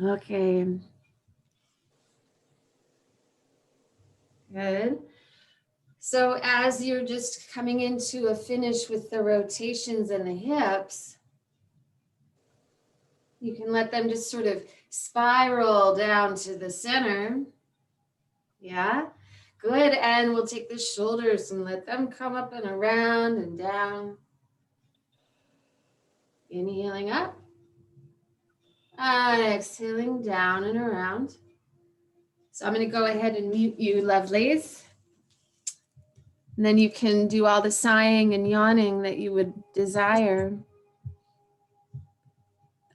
Okay, good. So as you're just coming into a finish with the rotations and the hips, you can let them just sort of spiral down to the center. Yeah, good. And we'll take the shoulders and let them come up and around and down. Inhaling up and exhaling down and around. So I'm going to go ahead and mute you, lovelies. And then you can do all the sighing and yawning that you would desire.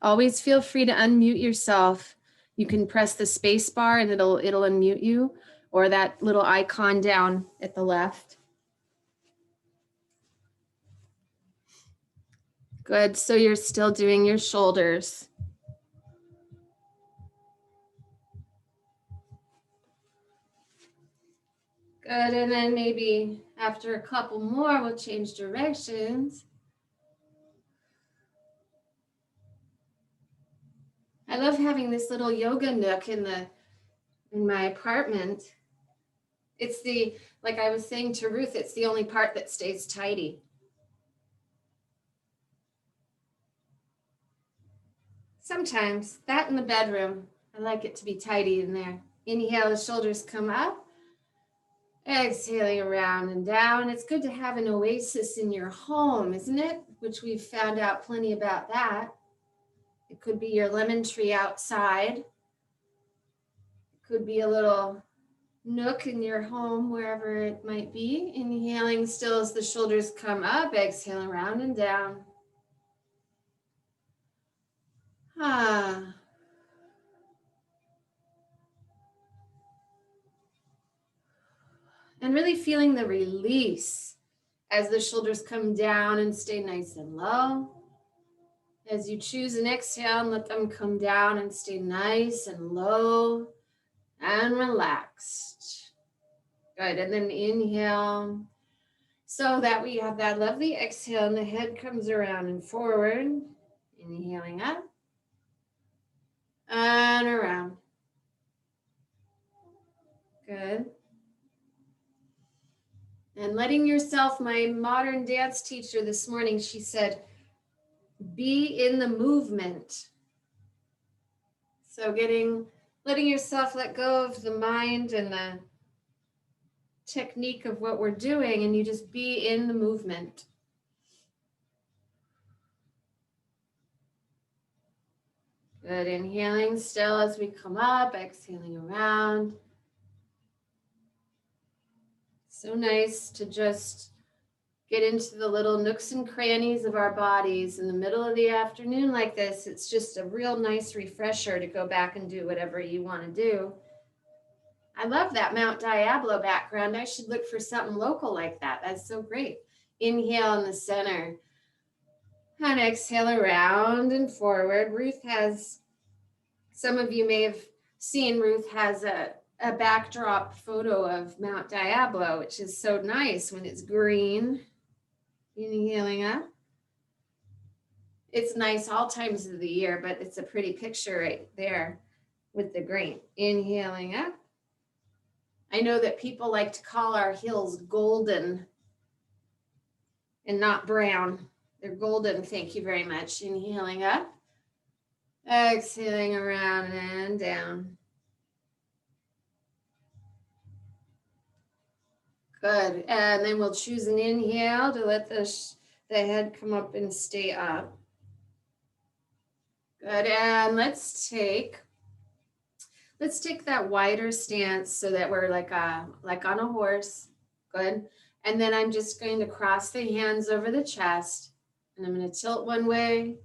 Always feel free to unmute yourself. You can press the space bar and it'll unmute you, or that little icon down at the left. Good. So you're still doing your shoulders. Good. And then maybe after a couple more, we'll change directions. I love having this little yoga nook in my apartment. It's like I was saying to Ruth, it's the only part that stays tidy. Sometimes that in the bedroom, I like it to be tidy in there. Inhale, the shoulders come up. Exhaling around and down. It's good to have an oasis in your home, isn't it? Which we've found out plenty about that. It could be your lemon tree outside. It could be a little nook in your home, wherever it might be. Inhaling still as the shoulders come up, exhaling around and down. Ah. And really feeling the release as the shoulders come down and stay nice and low. As you choose an exhale and let them come down and stay nice and low and relaxed. Good. And then inhale so that we have that lovely exhale and the head comes around and forward. Inhaling up and around. Good. And letting yourself, my modern dance teacher this morning, she said, be in the movement. So letting yourself let go of the mind and the technique of what we're doing, and you just be in the movement. Good. Inhaling still as we come up, exhaling around. So nice to just get into the little nooks and crannies of our bodies in the middle of the afternoon like this. It's just a real nice refresher to go back and do whatever you want to do. I love that Mount Diablo background. I should look for something local like that. That's so great. Inhale in the center. And exhale around and forward. Some of you may have seen, Ruth has a backdrop photo of Mount Diablo, which is so nice when it's green. Inhaling up. It's nice all times of the year, but it's a pretty picture right there with the green. Inhaling up. I know that people like to call our hills golden and not brown. They're golden. Thank you very much. Inhaling up. Exhaling around and down. Good. And then we'll choose an inhale to let the head come up and stay up. Good. And let's take that wider stance so that we're like on a horse. Good. And then I'm just going to cross the hands over the chest, and I'm going to tilt one way.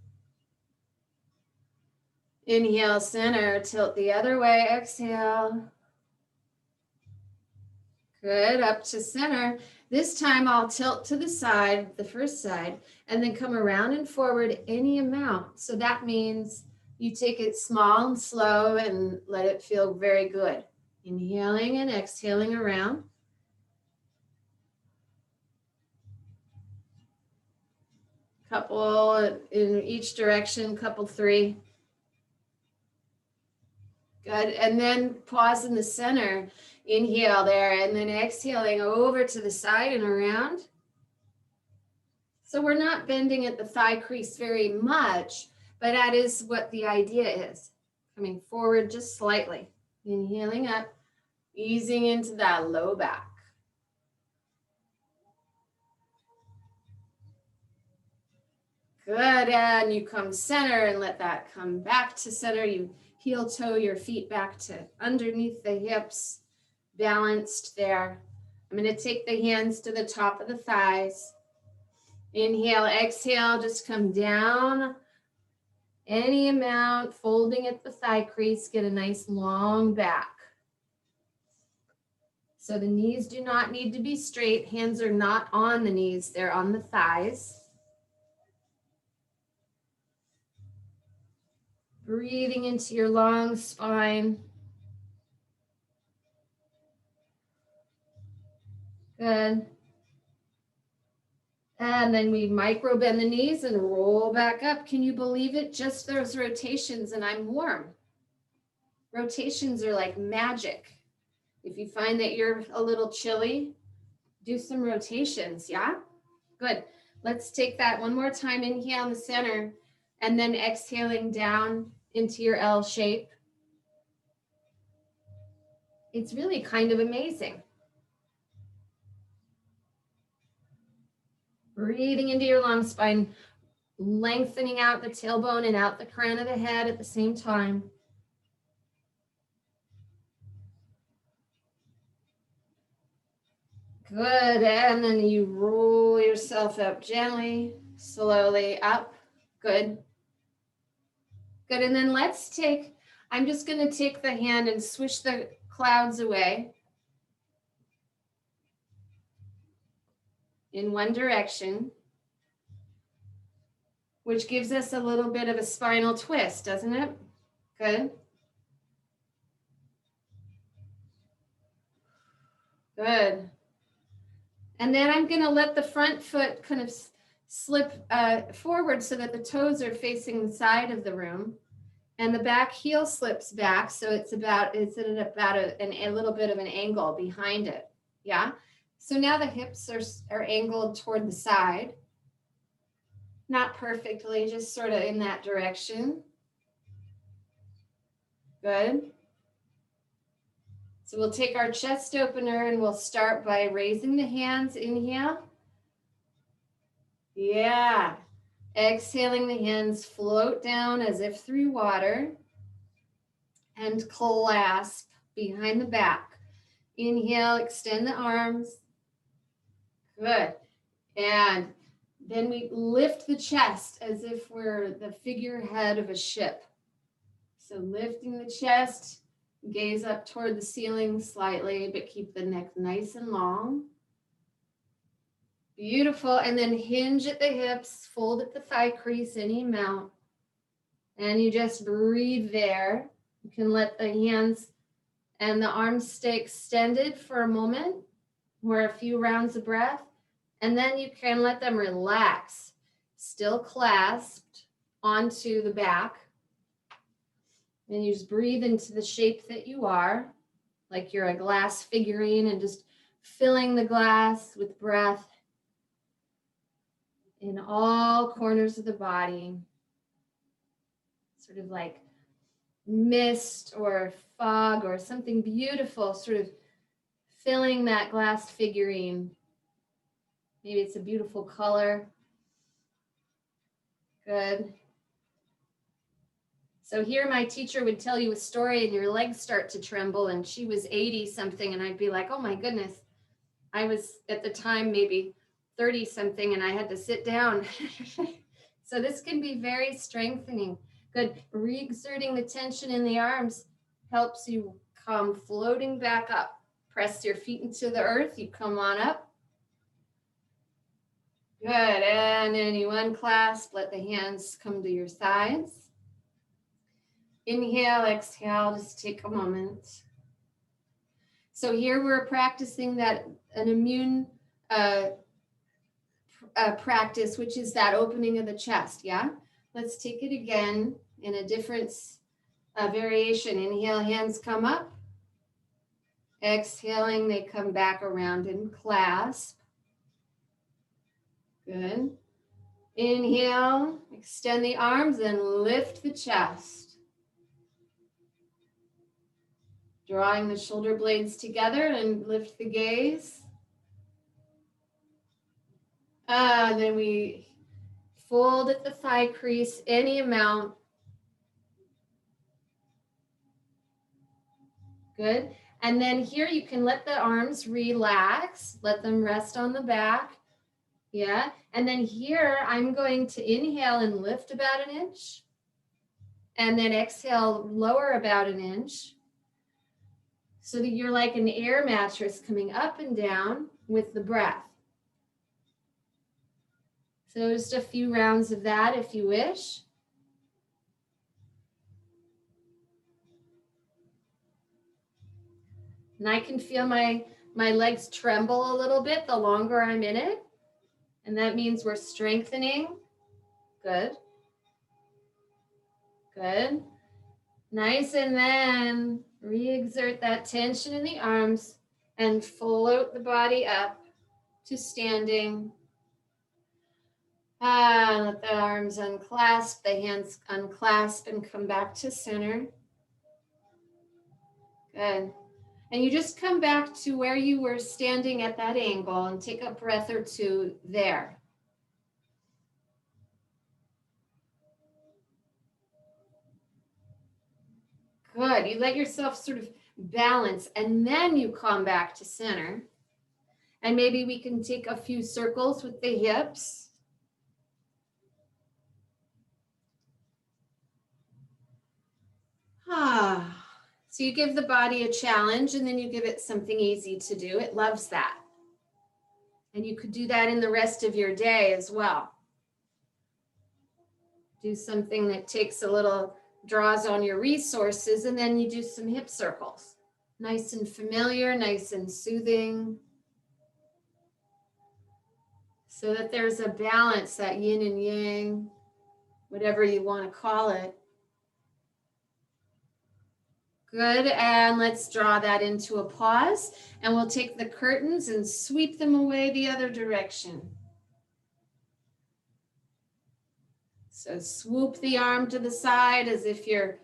Inhale, center, tilt the other way, exhale. Good, up to center. This time I'll tilt to the side, the first side, and then come around and forward any amount. So that means you take it small and slow and let it feel very good. Inhaling and exhaling around. Couple in each direction, couple three. Good. And then pause in the center. Inhale there, and then exhaling over to the side and around. So we're not bending at the thigh crease very much, but that is what the idea is. Coming forward just slightly. Inhaling up, easing into that low back. Good, and you come center and let that come back to center. You heel toe your feet back to underneath the hips, balanced there. I'm going to take the hands to the top of the thighs. Inhale, exhale, just come down any amount, folding at the thigh crease, get a nice long back. So the knees do not need to be straight. Hands are not on the knees, they're on the thighs. Breathing into your long spine. Good. And then we micro bend the knees and roll back up. Can you believe it? Just those rotations and I'm warm. Rotations are like magic. If you find that you're a little chilly, do some rotations, yeah? Good. Let's take that one more time. Inhale in the center and then exhaling down into your L shape. It's really kind of amazing. Breathing into your long spine, lengthening out the tailbone and out the crown of the head at the same time. Good, and then you roll yourself up gently, slowly up. Good. Good, and then let's take, I'm just going to take the hand and swish the clouds away in one direction, which gives us a little bit of a spinal twist, doesn't it? Good. Good. And then I'm going to let the front foot kind of slip forward so that the toes are facing the side of the room. And the back heel slips back, so it's at about a little bit of an angle behind it. Yeah. So now the hips are angled toward the side. Not perfectly, just sort of in that direction. Good. So we'll take our chest opener and we'll start by raising the hands. Inhale. Yeah. Exhaling, the hands float down as if through water and clasp behind the back. Inhale, extend the arms. Good. And then we lift the chest as if we're the figurehead of a ship. So lifting the chest, gaze up toward the ceiling slightly, but keep the neck nice and long. Beautiful. And then hinge at the hips, fold at the thigh crease, any amount. And you just breathe there. You can let the hands and the arms stay extended for a moment or a few rounds of breath. And then you can let them relax, still clasped onto the back. And you just breathe into the shape that you are, like you're a glass figurine, and just filling the glass with breath in all corners of the body, sort of like mist or fog or something beautiful, sort of filling that glass figurine. Maybe it's a beautiful color. Good. So here my teacher would tell you a story and your legs start to tremble, and she was 80 something and I'd be like, oh my goodness. I was at the time maybe 30 something and I had to sit down. So this can be very strengthening. Good. Re-exerting the tension in the arms helps you come floating back up. Press your feet into the earth. You come on up. Good. And then you unclasp. Let the hands come to your sides. Inhale, exhale. Just take a moment. So here we're practicing an immune practice, which is that opening of the chest. Yeah. Let's take it again in a different Variation. Inhale, hands come up. Exhaling, they come back around and clasp. Good. Inhale, extend the arms and lift the chest. Drawing the shoulder blades together and lift the gaze. Then we fold at the thigh crease any amount. Good. And then here you can let the arms relax. Let them rest on the back. Yeah. And then here I'm going to inhale and lift about an inch. And then exhale, lower about an inch. So that you're like an air mattress coming up and down with the breath. So just a few rounds of that if you wish. And I can feel my legs tremble a little bit the longer I'm in it. And that means we're strengthening. Good. Good. Nice. And then re-exert that tension in the arms and float the body up to standing. Let the arms unclasp, the hands unclasp and come back to center. Good. And you just come back to where you were standing at that angle and take a breath or two there. Good. You let yourself sort of balance and then you come back to center. And maybe we can take a few circles with the hips. So you give the body a challenge and then you give it something easy to do. It loves that. And you could do that in the rest of your day as well. Do something that takes a little, draws on your resources, and then you do some hip circles. Nice and familiar, nice and soothing. So that there's a balance, that yin and yang, whatever you want to call it. Good, and let's draw that into a pause, and we'll take the curtains and sweep them away the other direction. So swoop the arm to the side as if you're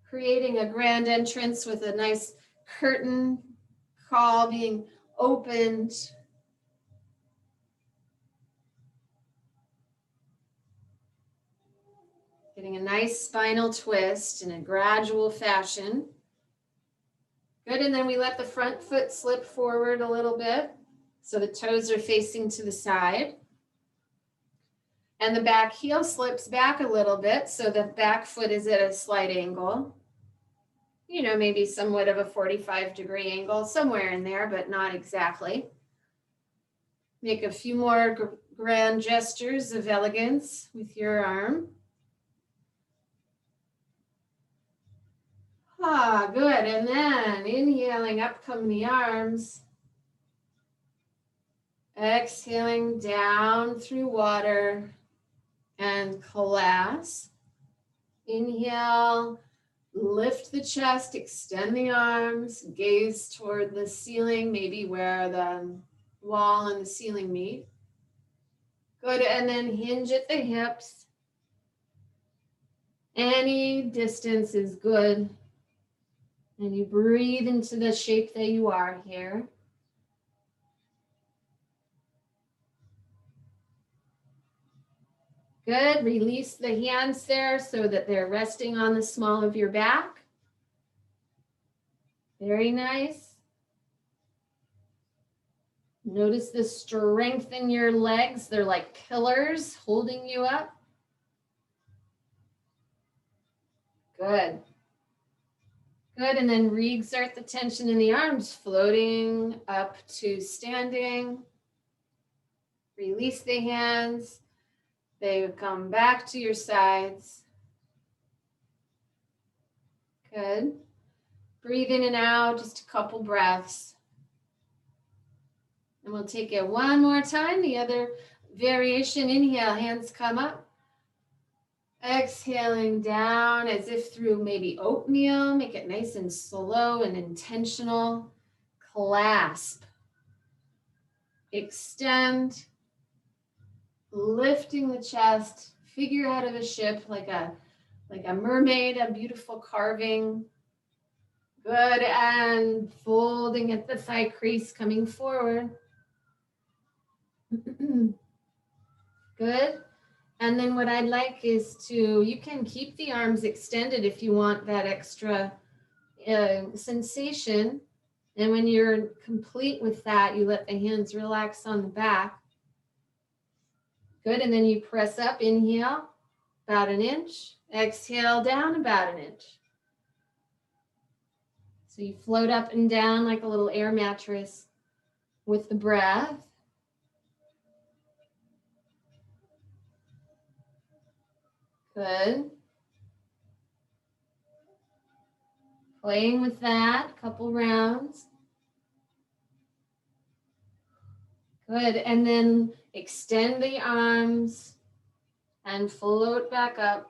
creating a grand entrance with a nice curtain call being opened. Getting a nice spinal twist in a gradual fashion. Good, and then we let the front foot slip forward a little bit so the toes are facing to the side. And the back heel slips back a little bit so the back foot is at a slight angle. You know, maybe somewhat of a 45-degree angle, somewhere in there, but not exactly. Make a few more grand gestures of elegance with your arm. Good. And then inhaling, up come the arms. Exhaling down through water and clasp. Inhale, lift the chest, extend the arms, gaze toward the ceiling, maybe where the wall and the ceiling meet. Good. And then hinge at the hips. Any distance is good. And you breathe into the shape that you are here. Good. Release the hands there so that they're resting on the small of your back. Very nice. Notice the strength in your legs. They're like pillars holding you up. Good. Good, and then re-exert the tension in the arms, floating up to standing. Release the hands. They come back to your sides. Good. Breathe in and out, just a couple breaths. And we'll take it one more time. The other variation, inhale, hands come up. Exhaling down as if through maybe oatmeal. Make it nice and slow and intentional. Clasp. Extend. Lifting the chest. Figure out of a ship like a mermaid, a beautiful carving. Good. And folding at the thigh crease, coming forward. Good. And then what I'd like is you can keep the arms extended if you want that extra sensation. And when you're complete with that, you let the hands relax on the back. Good. And then you press up, inhale, about an inch. Exhale down about an inch. So you float up and down like a little air mattress with the breath. Good. Playing with that, couple rounds. Good. And then extend the arms and float back up.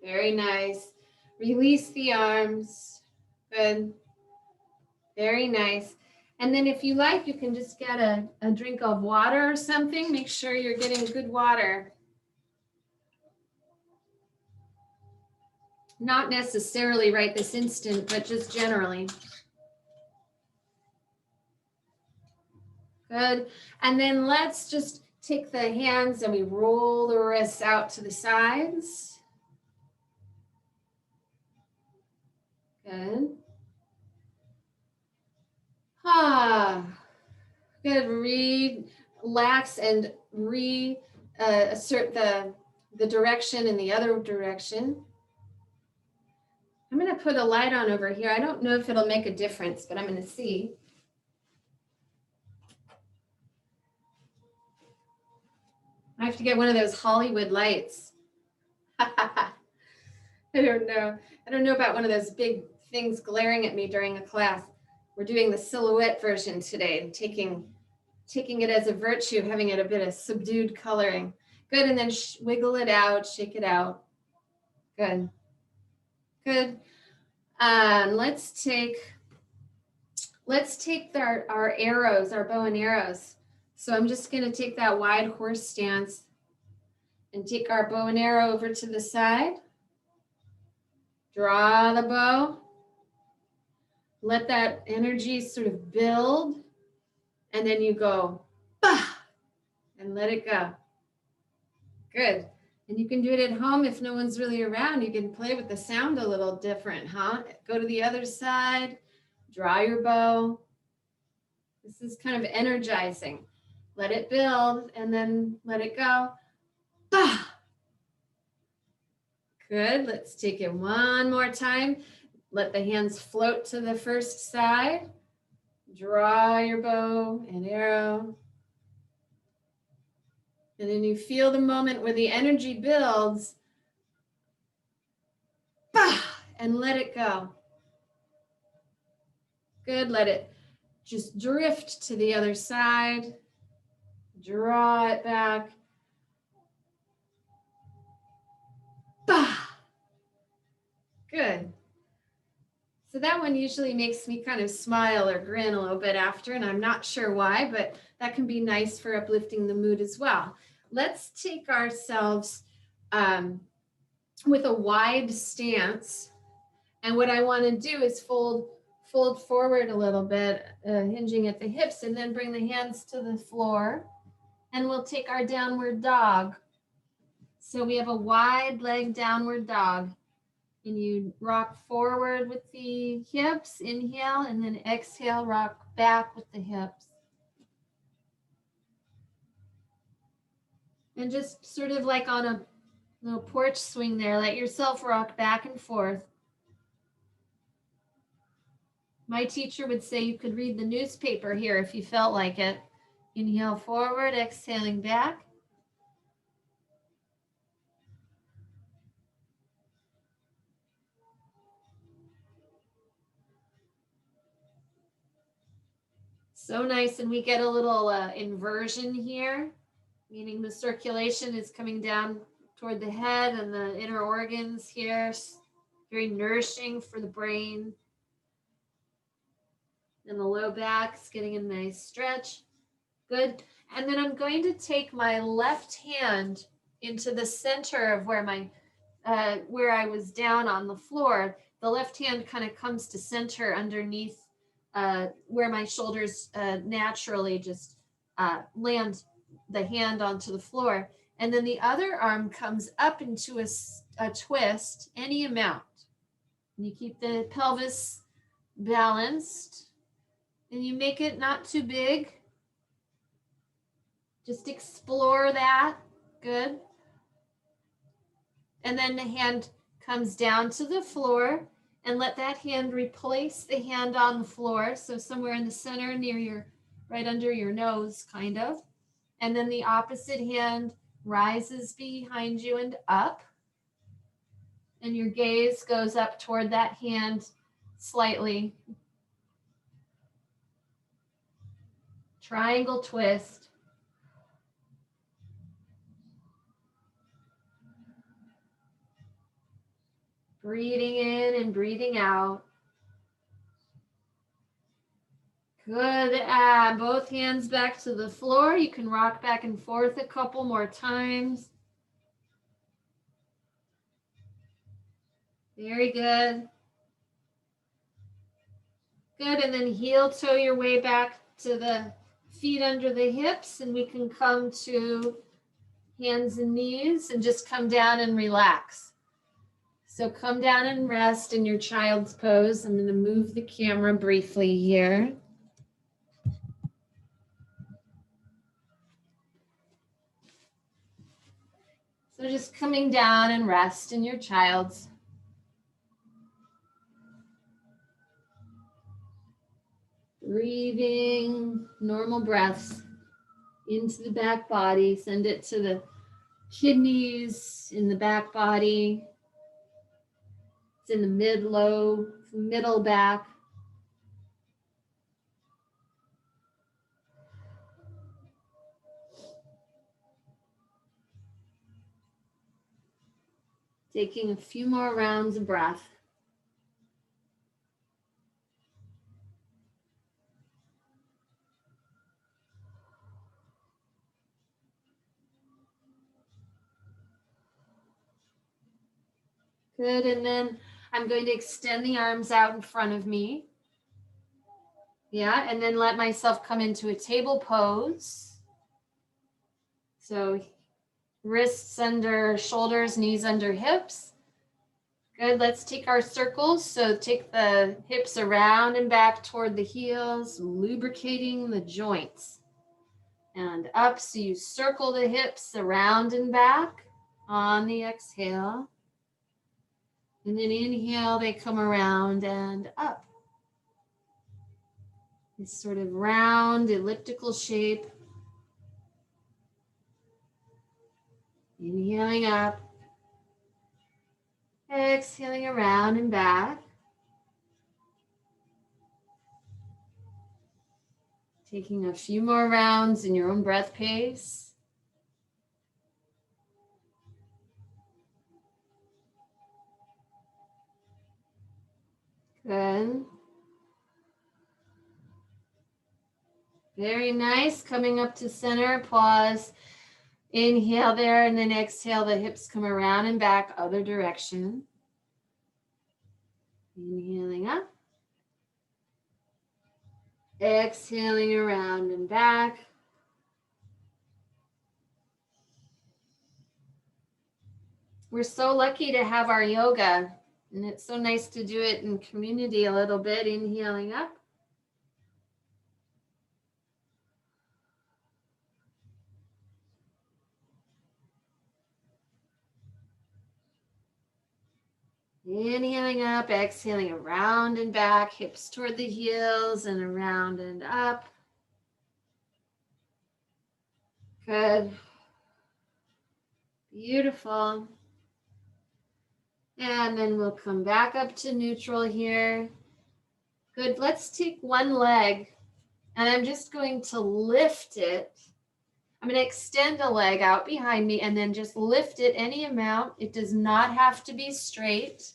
Very nice. Release the arms. Good. Very nice. And then if you like, you can just get a drink of water or something. Make sure you're getting good water. Not necessarily right this instant, but just generally. Good. And then let's just take the hands and we roll the wrists out to the sides. Good. Good. Relax and assert the direction in the other direction. I'm going to put a light on over here. I don't know if it'll make a difference, but I'm going to see. I have to get one of those Hollywood lights. I don't know. I don't know about one of those big things glaring at me during a class. We're doing the silhouette version today, taking it as a virtue, having it a bit of subdued coloring. Good, and then wiggle it out, shake it out. Good. Good. Let's take our arrows, our bow and arrows. So I'm just going to take that wide horse stance and take our bow and arrow over to the side. Draw the bow. Let that energy sort of build. And then you go, bah, and let it go. Good. And you can do it at home if no one's really around. You can play with the sound a little different, huh? Go to the other side, draw your bow. This is kind of energizing. Let it build and then let it go. Bah! Good. Let's take it one more time. Let the hands float to the first side. Draw your bow and arrow. And then you feel the moment where the energy builds. Bah! And let it go. Good. Let it just drift to the other side. Draw it back. Bah! Good. So that one usually makes me kind of smile or grin a little bit after, and I'm not sure why, but that can be nice for uplifting the mood as well. Let's take ourselves with a wide stance. And what I want to do is fold forward a little bit, hinging at the hips, and then bring the hands to the floor. And we'll take our downward dog. So we have a wide leg downward dog. And you rock forward with the hips, inhale, and then exhale, rock back with the hips. And just sort of like on a little porch swing there, let yourself rock back and forth. My teacher would say you could read the newspaper here if you felt like it. Inhale forward, exhaling back. So nice, and we get a little inversion here, meaning the circulation is coming down toward the head and the inner organs here. Very nourishing for the brain. And the low back is getting a nice stretch. Good. And then I'm going to take my left hand into the center of where I was down on the floor. The left hand kind of comes to center underneath where my shoulders naturally just land the hand onto the floor. And then the other arm comes up into a twist, any amount. And you keep the pelvis balanced and you make it not too big. Just explore that. Good. And then the hand comes down to the floor and let that hand replace the hand on the floor. So somewhere in the center near right under your nose, kind of. And then the opposite hand rises behind you and up. And your gaze goes up toward that hand slightly. Triangle twist. Breathing in and breathing out. Good. Both hands back to the floor. You can rock back and forth a couple more times. Very good. Good. And then heel toe your way back to the feet under the hips, and we can come to hands and knees and just come down and relax. So come down and rest in your child's pose. I'm going to move the camera briefly here. So just coming down and rest in your child's. Breathing normal breaths into the back body. Send it to the kidneys in the back body. It's in the middle back. Taking a few more rounds of breath. Good, and then I'm going to extend the arms out in front of me. Yeah, and then let myself come into a table pose. So wrists under shoulders, knees under hips. Good, let's take our circles. So take the hips around and back toward the heels, lubricating the joints. And up, so you circle the hips around and back on the exhale. And then inhale, they come around and up. This sort of round elliptical shape. Inhaling up. Exhaling around and back. Taking a few more rounds in your own breath pace. Good. Very nice. Coming up to center, pause. Inhale there, and then exhale, the hips come around and back, other direction. Inhaling up. Exhaling around and back. We're so lucky to have our yoga, and it's so nice to do it in community a little bit. Inhaling up. Inhaling up, exhaling around and back, hips toward the heels and around and up. Good. Beautiful. And then we'll come back up to neutral here. Good. Let's take one leg, and I'm just going to lift it. I'm going to extend a leg out behind me and then just lift it any amount. It does not have to be straight.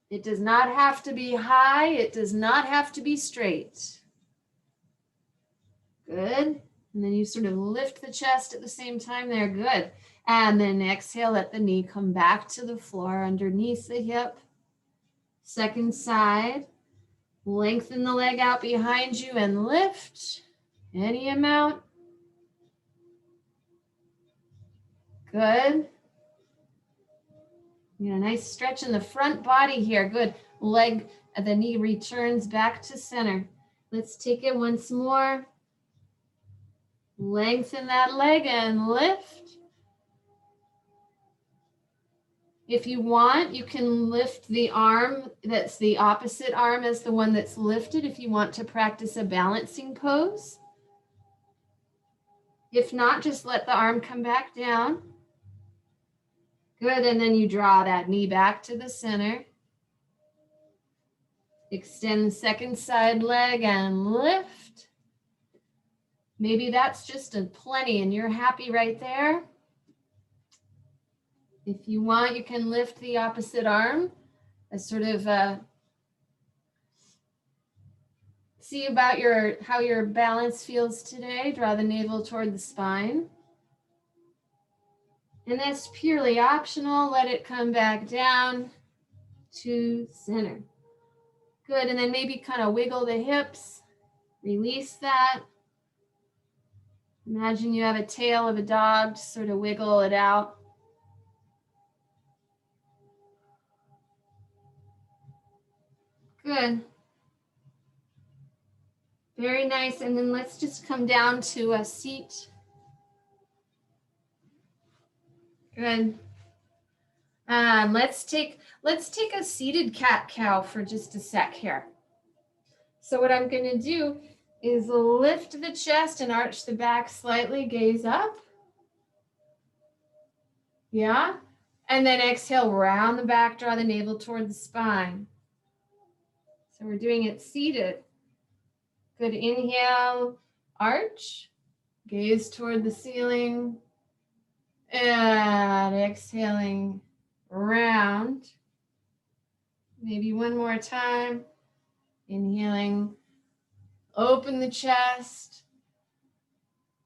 It does not have to be high. It does not have to be straight. Good. And then you sort of lift the chest at the same time there. Good. And then exhale, let the knee come back to the floor underneath the hip. Second side. Lengthen the leg out behind you and lift any amount. Good. You know, nice stretch in the front body here. Good. Leg, the knee returns back to center. Let's take it once more. Lengthen that leg and lift. If you want, you can lift the arm that's the opposite arm as the one that's lifted if you want to practice a balancing pose. If not, just let the arm come back down. Good, and then you draw that knee back to the center. Extend the second side leg and lift. Maybe that's just a plenty and you're happy right there. If you want, you can lift the opposite arm as sort of see about how your balance feels today. Draw the navel toward the spine. And that's purely optional. Let it come back down to center. Good, and then maybe kind of wiggle the hips. Release that. Imagine you have a tail of a dog, just sort of wiggle it out. Good. Very nice, and then let's just come down to a seat. Good. Let's take a seated cat-cow for just a sec here. So what I'm going to do is lift the chest and arch the back slightly, gaze up. Yeah. And then exhale, round the back, draw the navel toward the spine. So we're doing it seated. Good. Inhale, arch, gaze toward the ceiling. And exhaling, round. Maybe one more time. Inhaling, open the chest.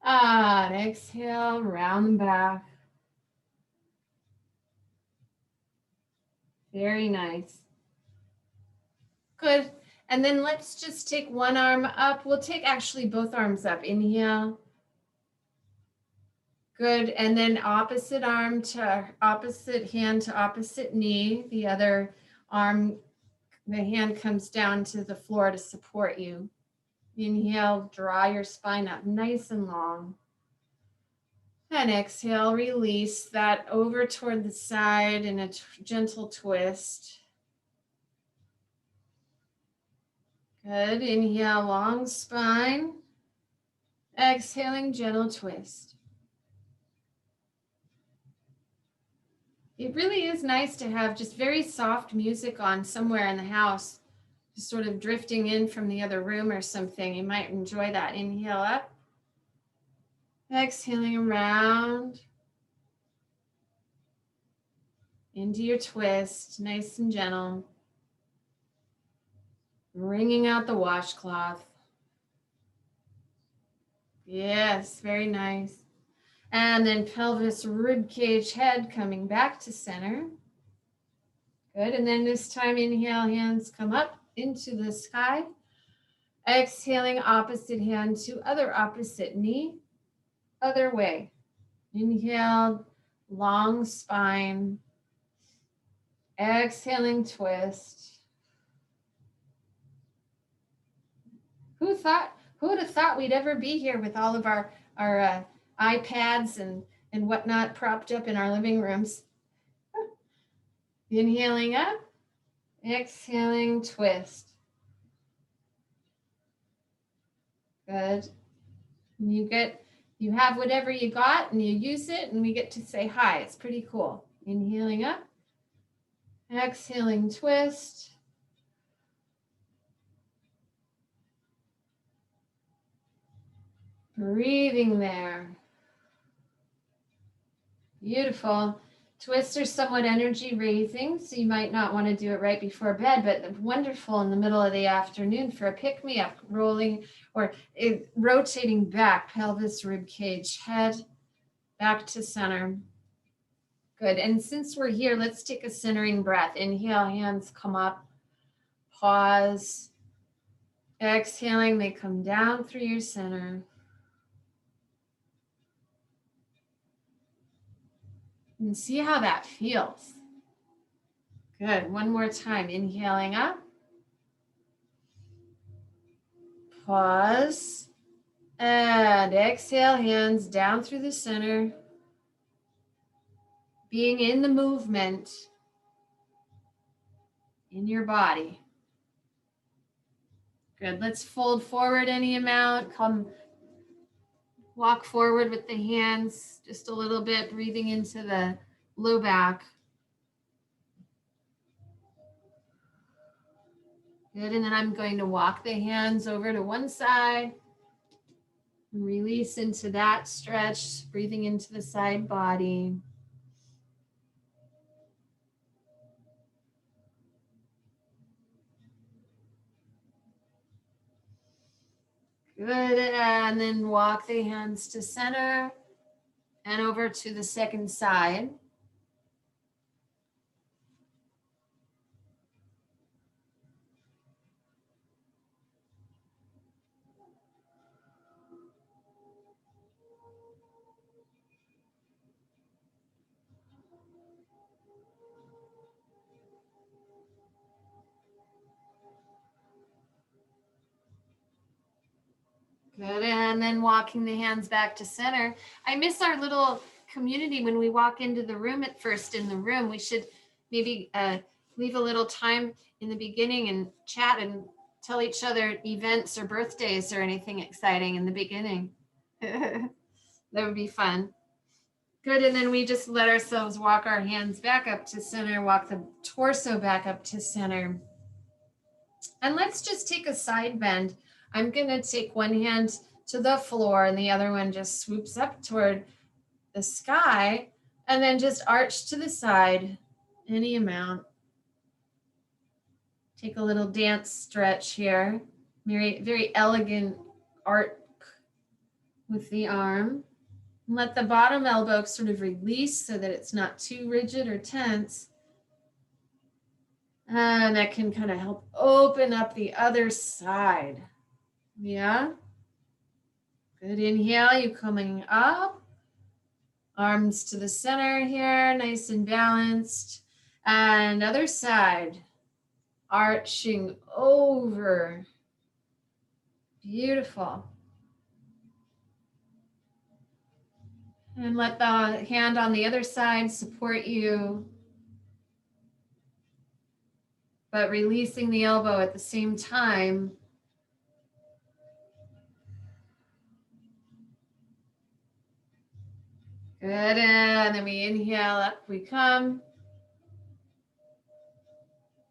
And exhale, round the back. Very nice. Good. And then let's just take one arm up. We'll take actually both arms up. Inhale. Good. And then opposite arm to opposite hand to opposite knee. The other arm, the hand comes down to the floor to support you. Inhale, draw your spine up nice and long. And exhale, release that over toward the side in a gentle twist. Good. Inhale, long spine. Exhaling, gentle twist. It really is nice to have just very soft music on somewhere in the house, just sort of drifting in from the other room or something. You might enjoy that. Inhale up. Exhaling around. Into your twist, nice and gentle. Wringing out the washcloth. Yes, very nice. And then pelvis, rib cage, head coming back to center. Good. And then this time, inhale, hands come up into the sky. Exhaling, opposite hand to other opposite knee. Other way. Inhale, long spine. Exhaling, twist. Who would have thought we'd ever be here with all of our iPads and whatnot propped up in our living rooms? Inhaling up, exhaling, twist. Good. And you have whatever you got and you use it and we get to say hi. It's pretty cool. Inhaling up, exhaling, twist. Breathing there. Beautiful. Twists are somewhat energy raising, so you might not want to do it right before bed, but wonderful in the middle of the afternoon for a pick-me-up, rolling or rotating back, pelvis, rib cage, head back to center. Good. And since we're here, let's take a centering breath. Inhale, hands come up. Pause. Exhaling, they come down through your center. And see how that feels. Good. One more time. Inhaling up. Pause. And exhale, hands down through the center. Being in the movement in your body. Good. Let's fold forward any amount. Come walk forward with the hands just a little bit, breathing into the low back. Good. And then I'm going to walk the hands over to one side. And release into that stretch, breathing into the side body. Good, and then walk the hands to center and over to the second side. Good, and then walking the hands back to center. I miss our little community when we walk into the room at first in the room. We should maybe leave a little time in the beginning and chat and tell each other events or birthdays or anything exciting in the beginning. That would be fun. Good, and then we just let ourselves walk our hands back up to center, walk the torso back up to center. And let's just take a side bend. I'm going to take one hand to the floor and the other one just swoops up toward the sky, and then just arch to the side, any amount. Take a little dance stretch here. Very, very elegant arc with the arm. Let the bottom elbow sort of release so that it's not too rigid or tense. And that can kind of help open up the other side. Yeah. Good. Inhale, you coming up. Arms to the center here, nice and balanced. And other side, arching over. Beautiful. And let the hand on the other side support you, but releasing the elbow at the same time. Good, and then we inhale, up we come.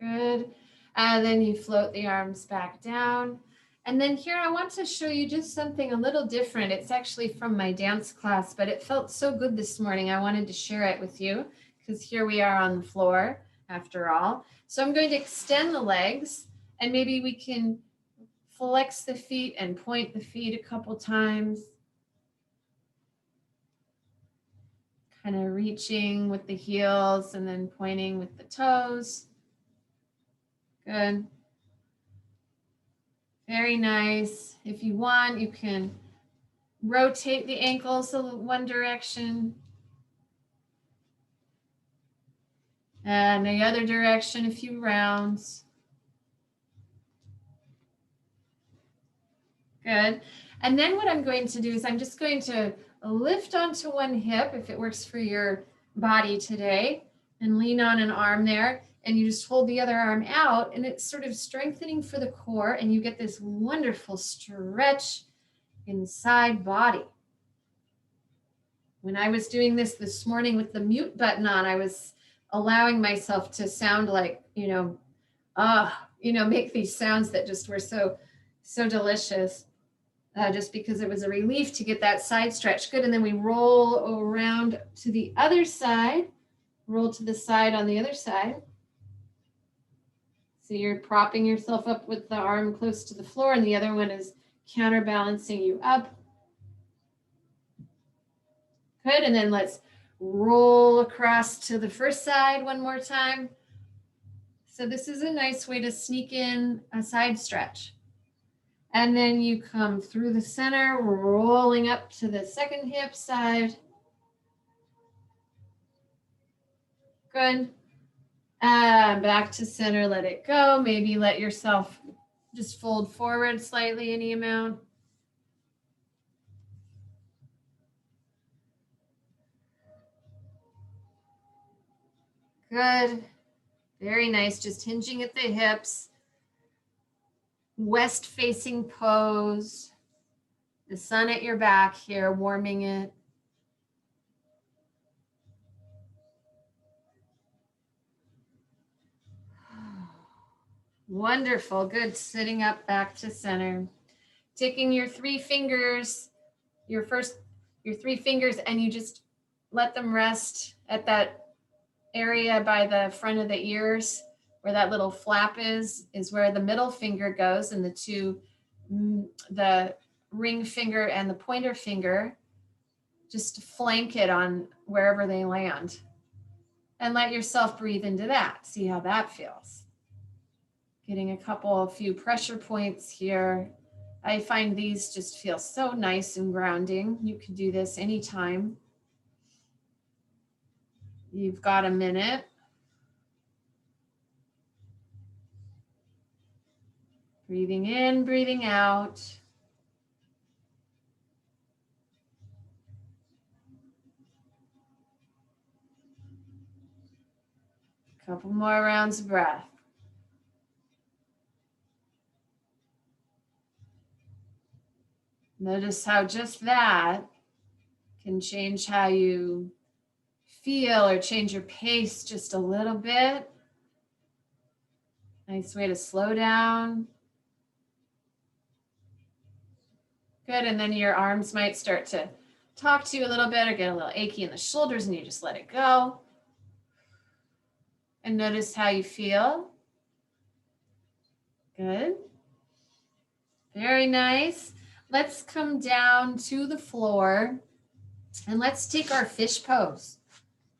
Good, and then you float the arms back down. And then here I want to show you just something a little different. It's actually from my dance class, but it felt so good this morning. I wanted to share it with you because here we are on the floor after all. So I'm going to extend the legs and maybe we can flex the feet and point the feet a couple times. Kind of reaching with the heels and then pointing with the toes. Good. Very nice. If you want, you can rotate the ankles one direction and the other direction a few rounds. Good. And then what I'm going to do is I'm just going to lift onto one hip if it works for your body today and lean on an arm there. And you just hold the other arm out and it's sort of strengthening for the core and you get this wonderful stretch inside body. When I was doing this morning with the mute button on, I was allowing myself to sound like, make these sounds that just were so delicious. just because it was a relief to get that side stretch. Good. And then we roll around to the other side, roll to the side on the other side. So you're propping yourself up with the arm close to the floor, and the other one is counterbalancing you up. Good. And then let's roll across to the first side one more time. So this is a nice way to sneak in a side stretch. And then you come through the center, rolling up to the second hip side. Good. And back to center, let it go. Maybe let yourself just fold forward slightly, any amount. Good. Very nice. Just hinging at the hips. West facing pose. The sun at your back here, warming it. Wonderful. Good. Sitting up back to center. Taking your three fingers, your three fingers, and you just let them rest at that area by the front of the ears where that little flap is where the middle finger goes, and the ring finger and the pointer finger, just flank it on wherever they land. And let yourself breathe into that. See how that feels. Getting a few pressure points here. I find these just feel so nice and grounding. You could do this anytime. You've got a minute. Breathing in, breathing out. A couple more rounds of breath. Notice how just that can change how you feel or change your pace just a little bit. Nice way to slow down. Good, and then your arms might start to talk to you a little bit or get a little achy in the shoulders, and you just let it go. And notice how you feel. Good. Very nice. Let's come down to the floor and let's take our fish pose.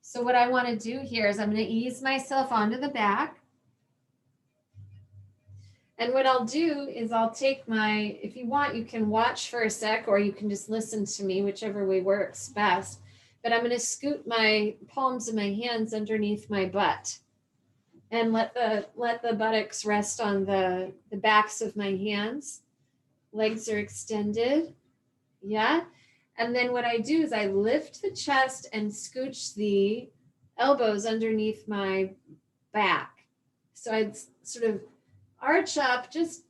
So what I want to do here is I'm going to ease myself onto the back. And what I'll do is I'll take if you want, you can watch for a sec, or you can just listen to me, whichever way works best. But I'm going to scoot my palms of my hands underneath my butt and let the buttocks rest on the backs of my hands. Legs are extended. Yeah. And then what I do is I lift the chest and scooch the elbows underneath my back. So I'd sort of arch up just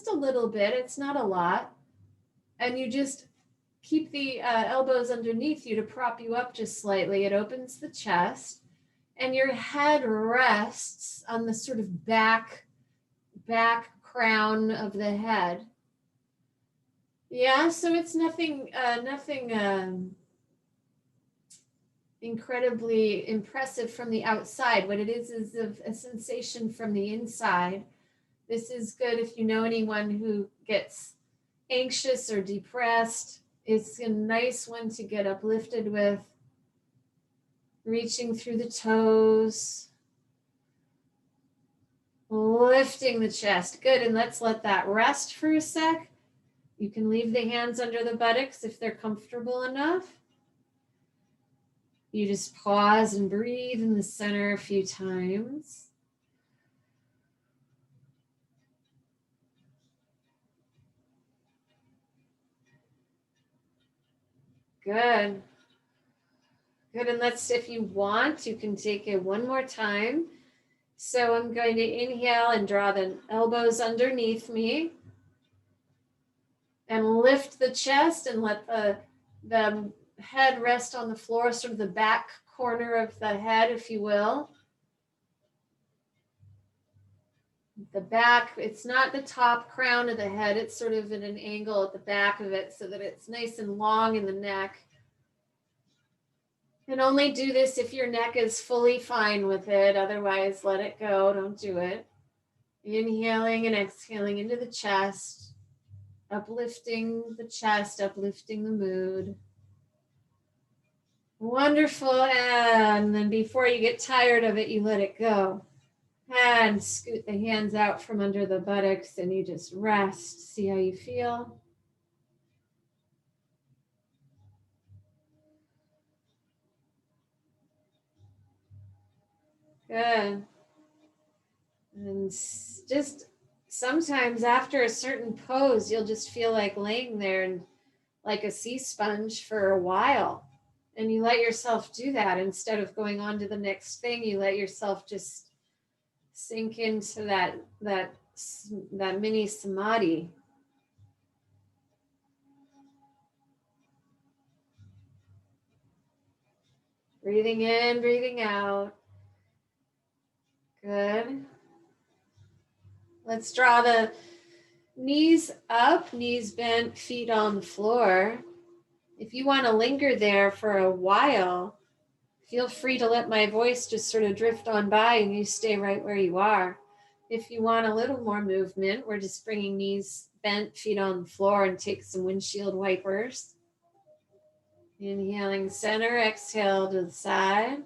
a little bit. It's not a lot. And you just keep the elbows underneath you to prop you up just slightly. It opens the chest and your head rests on the sort of back crown of the head. Yeah, so it's nothing incredibly impressive from the outside. What it is a sensation from the inside. This is good if you know anyone who gets anxious or depressed. It's a nice one to get uplifted with. Reaching through the toes. Lifting the chest. Good, and let's let that rest for a sec. You can leave the hands under the buttocks if they're comfortable enough. You just pause and breathe in the center a few times. Good. Good, and if you want, you can take it one more time. So I'm going to inhale and draw the elbows underneath me. And lift the chest and let the head rest on the floor, sort of the back corner of the head, if you will. The back, it's not the top crown of the head, it's sort of at an angle at the back of it so that it's nice and long in the neck. And only do this if your neck is fully fine with it. Otherwise, let it go. Don't do it. Inhaling and exhaling into the chest, uplifting the chest, uplifting the mood. Wonderful. And then before you get tired of it, you let it go. And scoot the hands out from under the buttocks and you just rest. See how you feel. Good. And just sometimes after a certain pose, you'll just feel like laying there and like a sea sponge for a while. And you let yourself do that instead of going on to the next thing. You let yourself just sink into that mini samadhi. Breathing in, breathing out. Good. Let's draw the knees up, knees bent, feet on the floor. If you want to linger there for a while, feel free to let my voice just sort of drift on by and you stay right where you are. If you want a little more movement, we're just bringing knees bent, feet on the floor, and take some windshield wipers. Inhaling center, exhale to the side.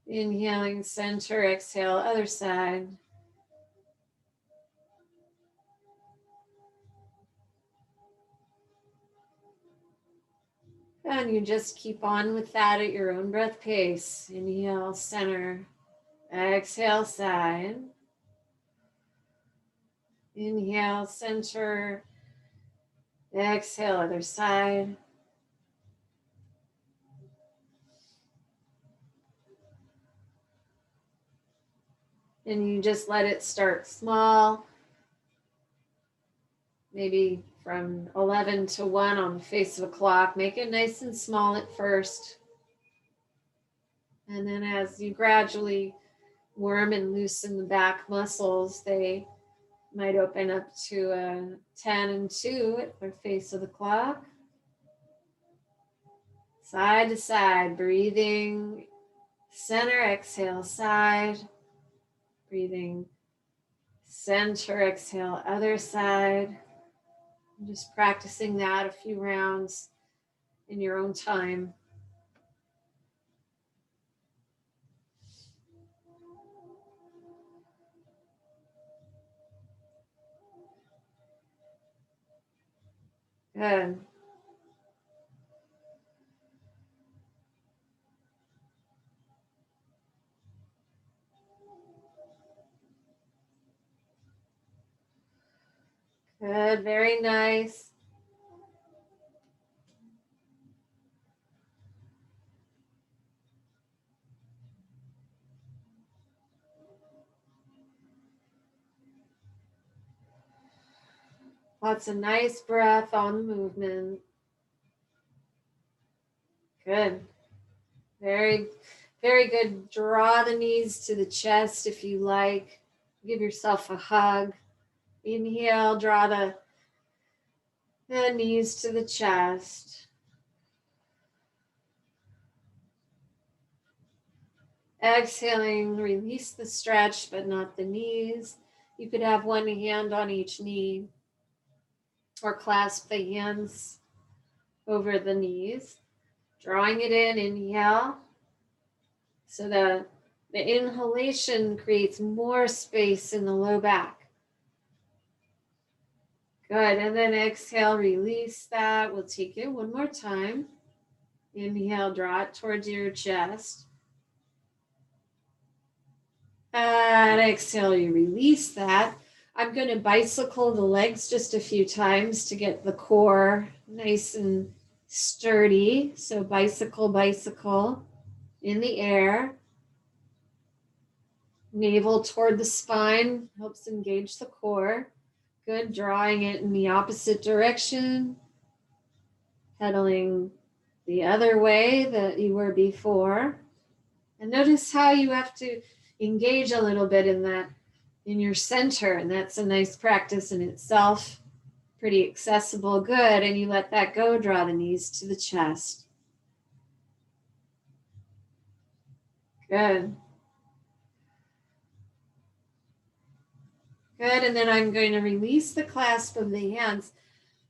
Inhaling center, exhale other side. And you just keep on with that at your own breath pace. Inhale, center. Exhale, side. Inhale, center. Exhale, other side. And you just let it start small. Maybe from 11 to 1 on the face of a clock. Make it nice and small at first. And then as you gradually warm and loosen the back muscles, they might open up to a 10 and 2 at the face of the clock. Side to side, breathing center, exhale, side. Breathing center, exhale, other side. I'm just practicing that a few rounds in your own time. Good. Good, very nice. Lots of nice breath on the movement. Good. Very, very good. Draw the knees to the chest if you like. Give yourself a hug. Inhale, draw the knees to the chest. Exhaling, release the stretch, but not the knees. You could have one hand on each knee or clasp the hands over the knees. Drawing it in, inhale. So the inhalation creates more space in the low back. Good, and then exhale, release that. We'll take it one more time. Inhale, draw it towards your chest. And exhale, you release that. I'm going to bicycle the legs just a few times to get the core nice and sturdy. So bicycle, bicycle in the air. Navel toward the spine helps engage the core. Good, drawing it in the opposite direction. Pedaling the other way that you were before. And notice how you have to engage a little bit in that in your center. And that's a nice practice in itself. Pretty accessible. Good. And you let that go. Draw the knees to the chest. Good. Good. And then I'm going to release the clasp of the hands.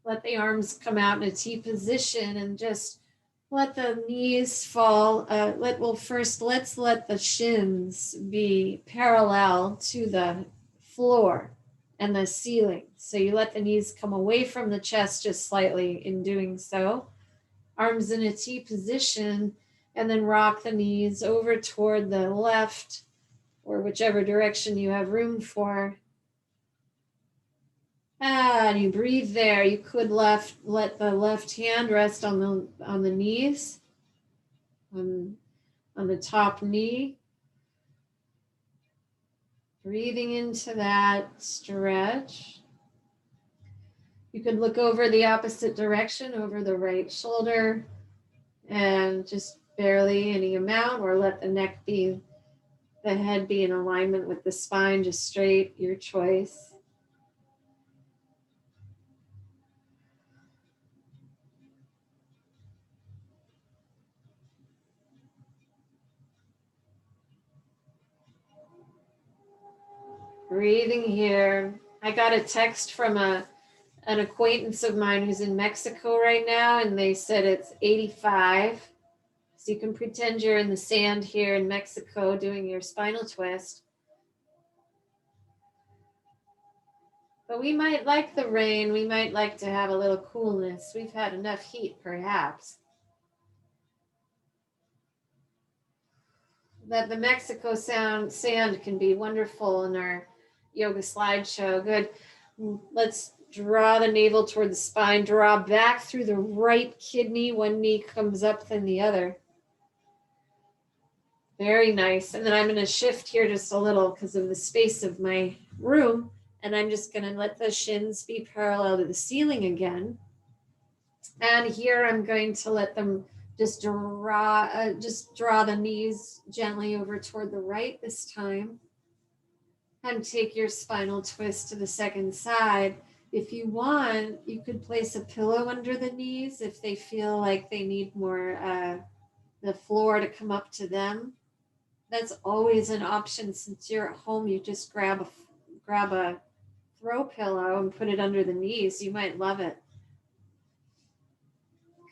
Let the arms come out in a T position and just let the knees fall. Let's let the shins be parallel to the floor and the ceiling. So you let the knees come away from the chest just slightly in doing so. Arms in a T position, and then rock the knees over toward the left or whichever direction you have room for. And you breathe there. You could let the left hand rest on the knees, on the top knee. Breathing into that stretch. You could look over the opposite direction, over the right shoulder, and just barely any amount, or let the head be in alignment with the spine, just straight, your choice. Breathing here. I got a text from an acquaintance of mine who's in Mexico right now, and they said it's 85. So you can pretend you're in the sand here in Mexico doing your spinal twist. But we might like the rain. We might like to have a little coolness. We've had enough heat, perhaps. That the Mexico sand can be wonderful in our yoga slideshow. Good. Let's draw the navel toward the spine. Draw back through the right kidney. One knee comes up, then the other. Very nice. And then I'm going to shift here just a little because of the space of my room. And I'm just going to let the shins be parallel to the ceiling again. And here I'm going to let them just draw the knees gently over toward the right this time. And take your spinal twist to the second side. If you want, you could place a pillow under the knees if they feel like they need more the floor to come up to them. That's always an option. Since you're at home, you just grab a throw pillow and put it under the knees. You might love it.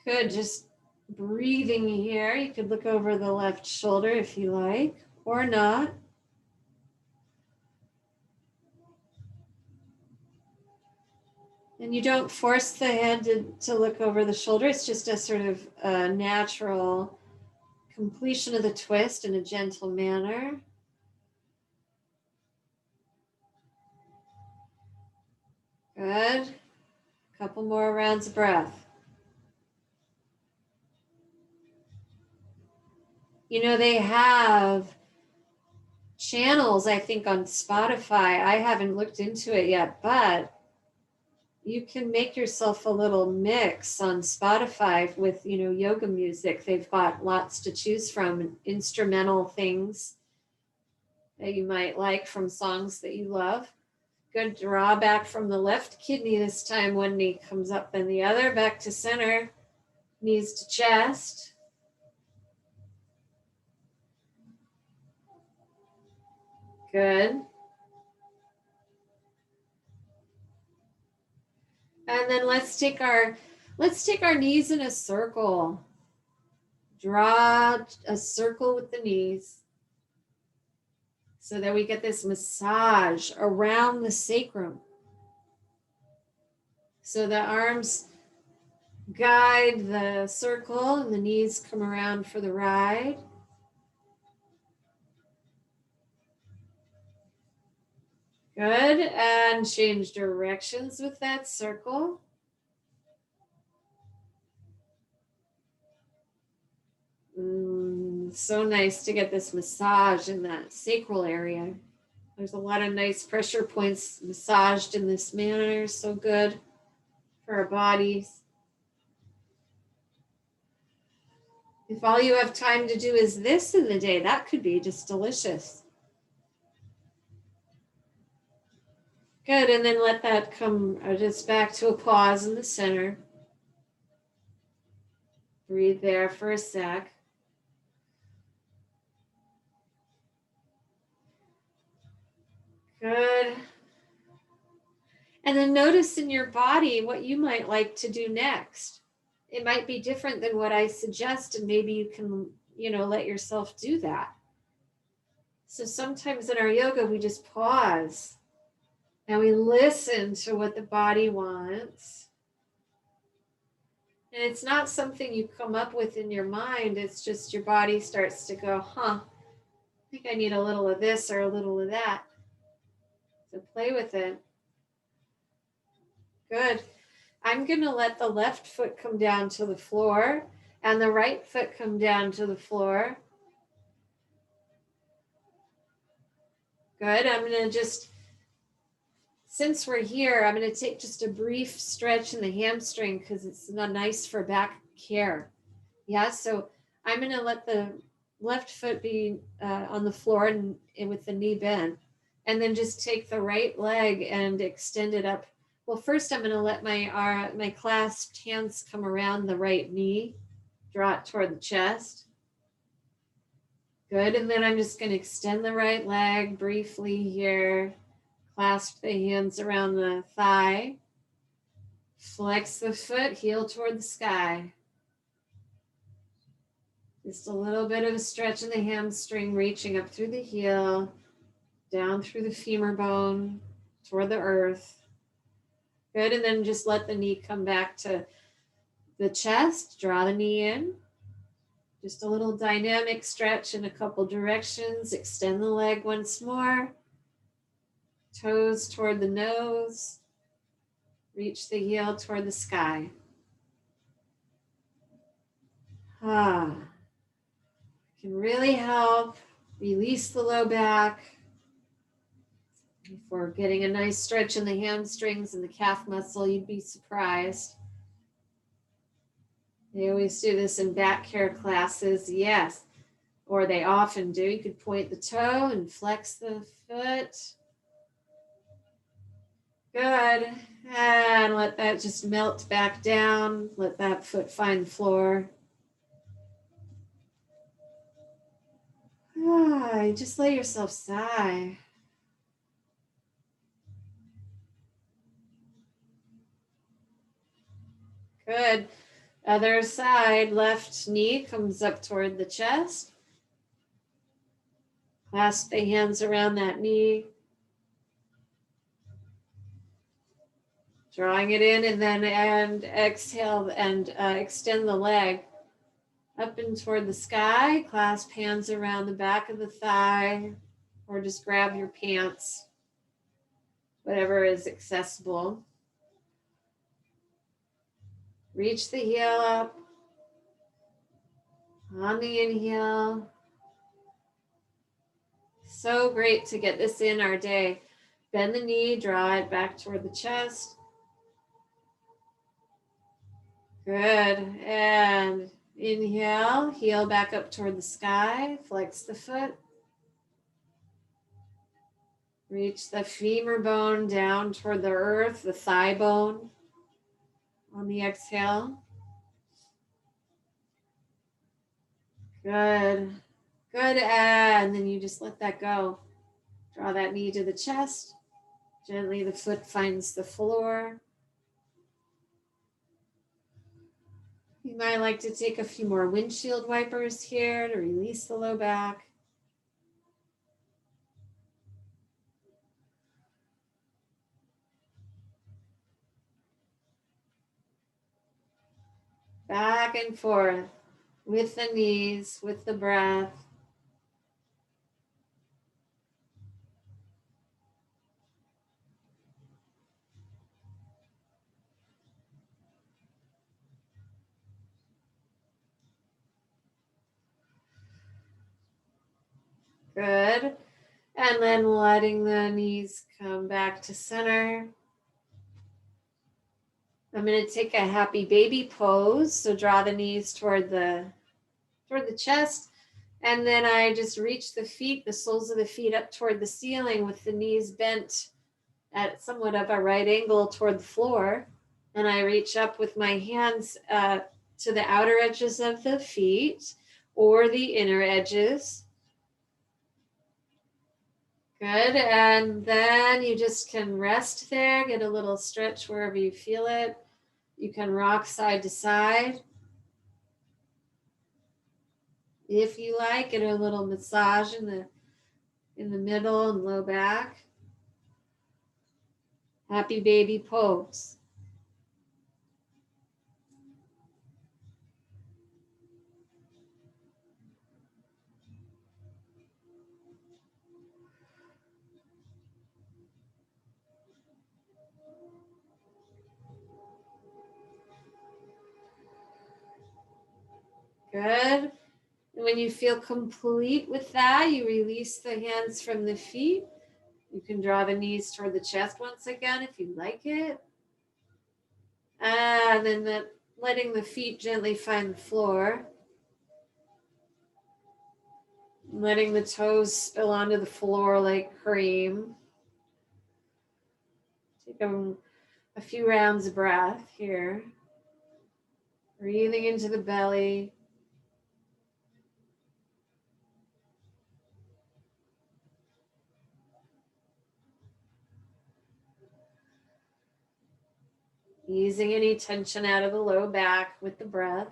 Good. Just breathing here. You could look over the left shoulder if you like, or not. And you don't force the head to look over the shoulder. It's just a sort of natural completion of the twist in a gentle manner. Good. A couple more rounds of breath. You know, they have channels, I think, on Spotify. I haven't looked into it yet, but you can make yourself a little mix on Spotify with, yoga music. They've got lots to choose from, instrumental things that you might like from songs that you love. Good. Draw back from the left kidney this time. One knee comes up, then the other. Back to center. Knees to chest. Good. And then let's take our knees in a circle. Draw a circle with the knees so that we get this massage around the sacrum. So the arms guide the circle and the knees come around for the ride. Good. And change directions with that circle. So nice to get this massage in that sacral area. There's a lot of nice pressure points massaged in this manner. So good for our bodies. If all you have time to do is this in the day, that could be just delicious. Good, and then let that come just back to a pause in the center. Breathe there for a sec. Good. And then notice in your body what you might like to do next. It might be different than what I suggest, and maybe you can, let yourself do that. So sometimes in our yoga, we just pause and we listen to what the body wants. And it's not something you come up with in your mind. It's just your body starts to go, I think I need a little of this or a little of that. So play with it. Good. I'm going to let the left foot come down to the floor and the right foot come down to the floor. Good. I'm going to just, since we're here, I'm going to take just a brief stretch in the hamstring because it's not nice for back care. Yeah, so I'm going to let the left foot be on the floor and with the knee bent, and then just take the right leg and extend it up. Well, first I'm going to let my clasped hands come around the right knee, draw it toward the chest. Good, and then I'm just going to extend the right leg briefly here, clasp the hands around the thigh, flex the foot, heel toward the sky. Just a little bit of a stretch in the hamstring, reaching up through the heel, down through the femur bone, toward the earth. Good, and then just let the knee come back to the chest, draw the knee in. Just a little dynamic stretch in a couple directions. Extend the leg once more. Toes toward the nose. Reach the heel toward the sky. Can really help release the low back. If we're getting a nice stretch in the hamstrings and the calf muscle, you'd be surprised. They always do this in back care classes, yes, or they often do. You could point the toe and flex the foot. Good, and let that just melt back down. Let that foot find the floor. Just let yourself sigh. Good. Other side, left knee comes up toward the chest. Clasp the hands around that knee. Drawing it in and exhale and extend the leg up and toward the sky. Clasp hands around the back of the thigh or just grab your pants, whatever is accessible. Reach the heel up on the inhale. So great to get this in our day. Bend the knee, draw it back toward the chest. Good. And inhale, heel back up toward the sky. Flex the foot. Reach the femur bone down toward the earth, the thigh bone on the exhale. Good. Good. And then you just let that go. Draw that knee to the chest. Gently the foot finds the floor. You might like to take a few more windshield wipers here to release the low back. Back and forth with the knees, with the breath. Good. And then letting the knees come back to center. I'm going to take a happy baby pose. So draw the knees toward the chest. And then I just reach the feet, the soles of the feet up toward the ceiling with the knees bent at somewhat of a right angle toward the floor. And I reach up with my hands to the outer edges of the feet or the inner edges. Good. And then you just can rest there, get a little stretch wherever you feel it. You can rock side to side. If you like, get a little massage in the middle and low back. Happy baby pose. Good. And when you feel complete with that, you release the hands from the feet. You can draw the knees toward the chest once again if you like it. And then letting the feet gently find the floor. Letting the toes spill onto the floor like cream. Take a few rounds of breath here. Breathing into the belly. Easing any tension out of the low back with the breath.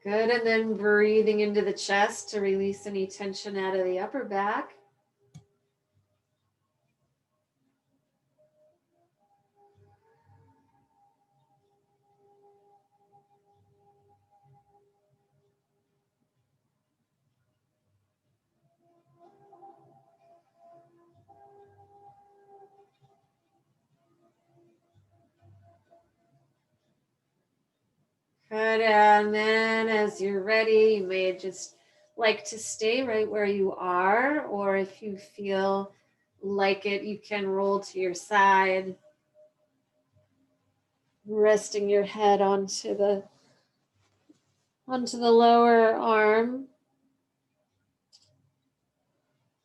Good, and then breathing into the chest to release any tension out of the upper back. Good, and then as you're ready, you may just like to stay right where you are, or if you feel like it, you can roll to your side, resting your head onto the lower arm.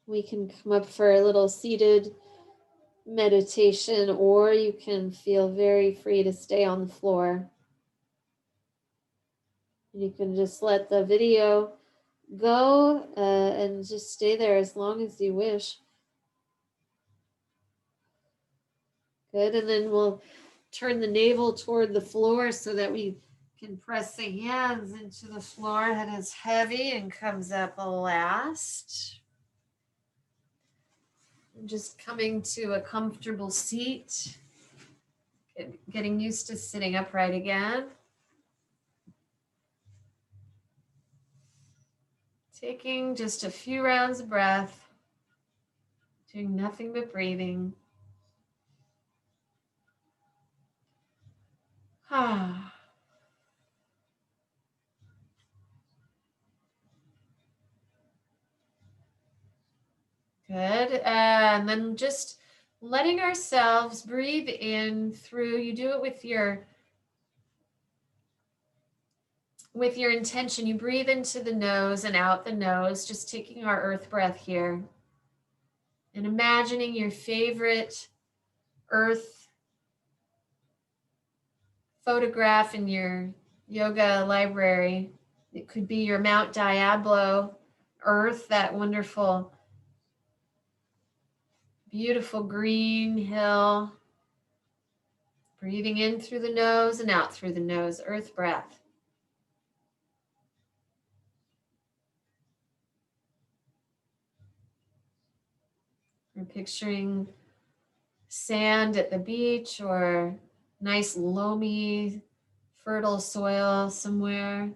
We can come up for a little seated meditation, or you can feel very free to stay on the floor. You can just let the video go and just stay there as long as you wish. Good, and then we'll turn the navel toward the floor so that we can press the hands into the floor. Head is heavy and comes up last. And just coming to a comfortable seat. Getting used to sitting upright again. Taking just a few rounds of breath, doing nothing but breathing. Ah. Good. And then just letting ourselves breathe in through, you do it with your intention. You breathe into the nose and out the nose, just taking our earth breath here. And imagining your favorite earth photograph in your yoga library. It could be your Mount Diablo earth, that wonderful, beautiful green hill. Breathing in through the nose and out through the nose, earth breath. We're picturing sand at the beach or nice loamy, fertile soil somewhere.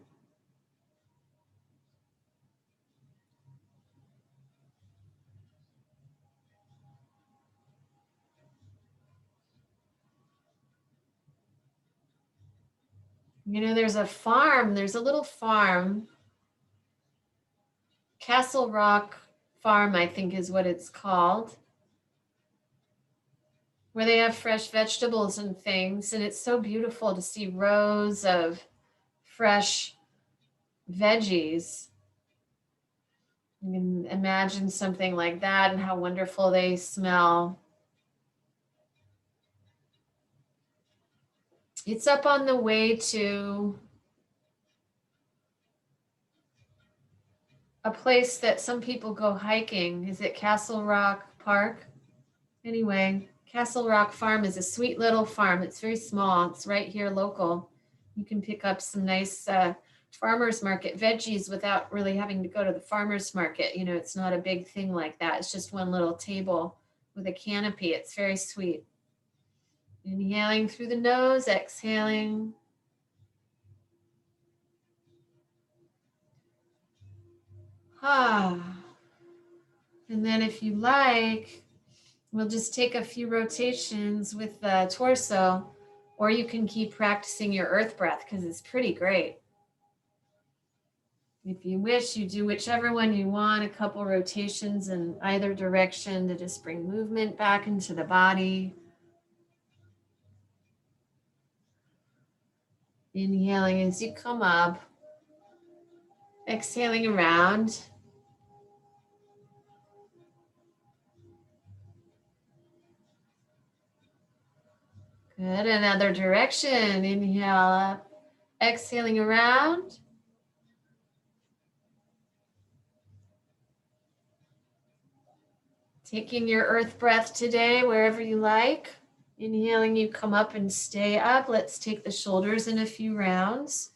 You know, there's a little farm, Castle Rock Farm, I think is what it's called, where they have fresh vegetables and things. And it's so beautiful to see rows of fresh veggies. You can imagine something like that and how wonderful they smell. It's up on the way to a place that some people go hiking. Is it Castle Rock Park? Anyway, Castle Rock Farm is a sweet little farm. It's very small. It's right here local. You can pick up some nice farmers market veggies without really having to go to the farmers market. You know, it's not a big thing like that. It's just one little table with a canopy. It's very sweet. Inhaling through the nose, exhaling. Ah. And then if you like, we'll just take a few rotations with the torso, or you can keep practicing your earth breath because it's pretty great. If you wish, you do whichever one you want, a couple rotations in either direction to just bring movement back into the body. Inhaling as you come up, exhaling around. Good, another direction. Inhale up, exhaling around. Taking your earth breath today, wherever you like. Inhaling, you come up and stay up. Let's take the shoulders in a few rounds.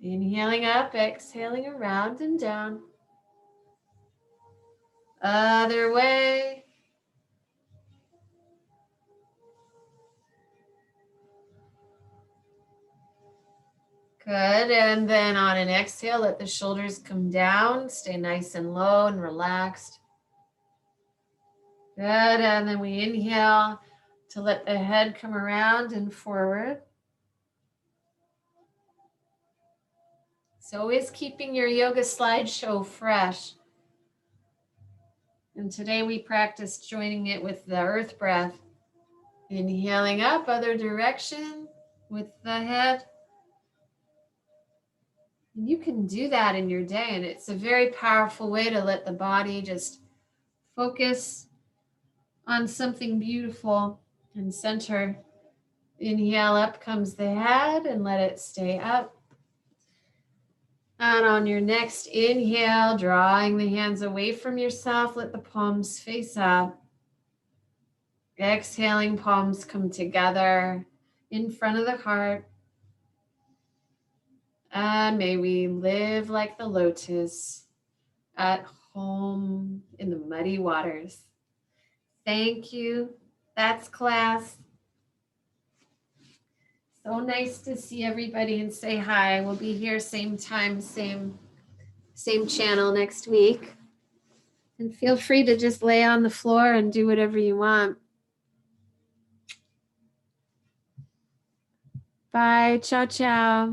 Inhaling up, exhaling around and down. Other way. Good, and then on an exhale, let the shoulders come down. Stay nice and low and relaxed. Good, and then we inhale to let the head come around and forward. So always keeping your yoga slideshow fresh. And today we practiced joining it with the earth breath. Inhaling up, other direction with the head. And you can do that in your day, and it's a very powerful way to let the body just focus on something beautiful and center. Inhale, up comes the head and let it stay up. And on your next inhale, drawing the hands away from yourself, let the palms face up. Exhaling, palms come together in front of the heart. And may we live like the lotus at home in the muddy waters. Thank you. That's class. So nice to see everybody and say hi. We'll be here same time, same channel next week. And feel free to just lay on the floor and do whatever you want. Bye. Ciao, ciao.